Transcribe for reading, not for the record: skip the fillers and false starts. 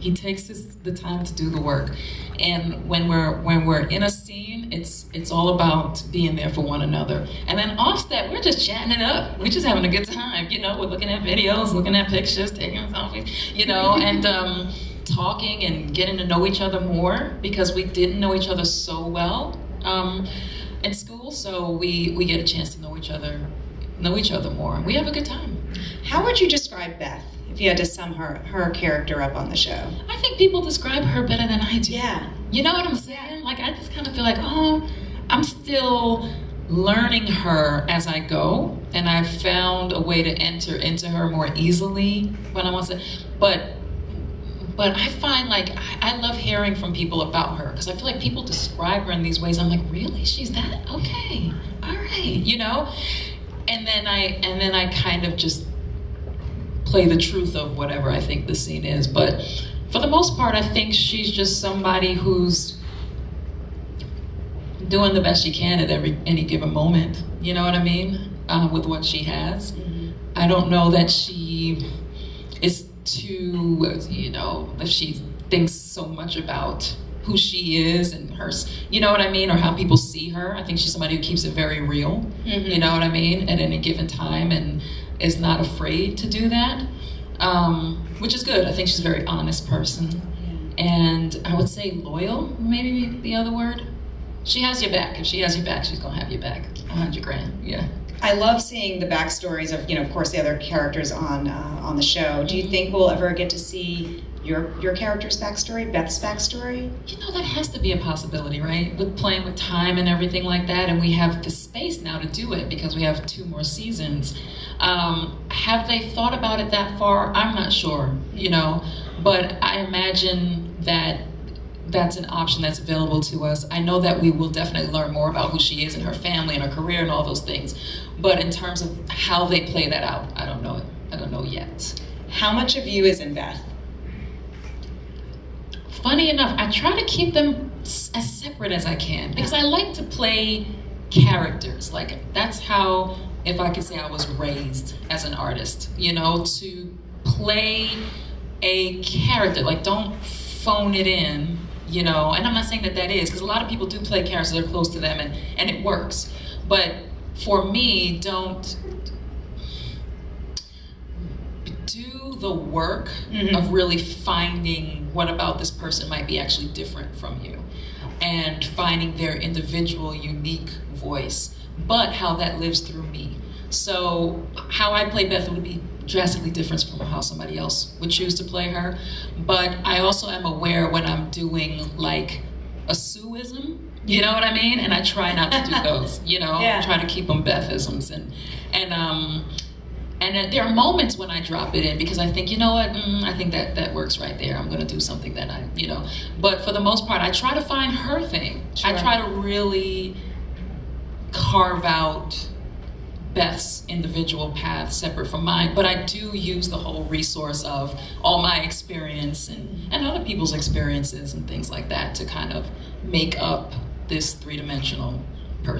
He takes the time to do the work, and when we're in a scene, it's all about being there for one another. And then off that, we're just chatting it up. We're just having a good time, you know. We're looking at videos, looking at pictures, taking selfies, you know, and talking and getting to know each other more, because we didn't know each other so well in school. So we get a chance to know each other more. We have a good time. How would you describe Beth if you had to sum her character up on the show? I think people describe her better than I do. Yeah. You know what I'm saying? Like, I just kind of feel like, oh, I'm still learning her as I go, and I've found a way to enter into her more easily when I want to. But I find, like, I love hearing from people about her, because I feel like people describe her in these ways. I'm like, really? She's that? Okay. All right. You know? And then I kind of just play the truth of whatever I think the scene is. But for the most part, I think she's just somebody who's doing the best she can at any given moment. You know what I mean? With what she has. Mm-hmm. I don't know that she is too, you know, if she thinks so much about who she is and her, you know what I mean, or how people see her. I think she's somebody who keeps it very real, mm-hmm. you know what I mean, at any given time, and is not afraid to do that, which is good. I think she's a very honest person, and I would say loyal, maybe the other word. She has your back. If she has your back, she's gonna have your back. 100 grand, yeah. I love seeing the backstories of, you know, of course, the other characters on the show. Do you think we'll ever get to see your character's backstory, Beth's backstory? You know, that has to be a possibility, right? With playing with time and everything like that, and we have the space now to do it because we have 2 more seasons. Have they thought about it that far? I'm not sure, you know, but I imagine that that's an option that's available to us. I know that we will definitely learn more about who she is and her family and her career and all those things. But in terms of how they play that out, I don't know. I don't know yet. How much of you is in Beth? Funny enough, I try to keep them as separate as I can, because I like to play characters. Like, that's how, if I could say, I was raised as an artist, you know, to play a character. Like, don't phone it in, you know. And I'm not saying that is, because a lot of people do play characters that are close to them, and it works. But for me, don't do the work mm-hmm. of really finding what about this person might be actually different from you, and finding their individual unique voice, but how that lives through me. So how I play Beth would be drastically different from how somebody else would choose to play her. But I also am aware when I'm doing like a Sueism, you know what I mean? And I try not to do those, you know, try to keep them Bethisms. And there are moments when I drop it in, because I think, you know what, I think that works right there. I'm gonna do something that I, you know. But for the most part, I try to find her thing. Sure. I try to really carve out Beth's individual path separate from mine, but I do use the whole resource of all my experience and other people's experiences and things like that to kind of make up this 3-dimensional person.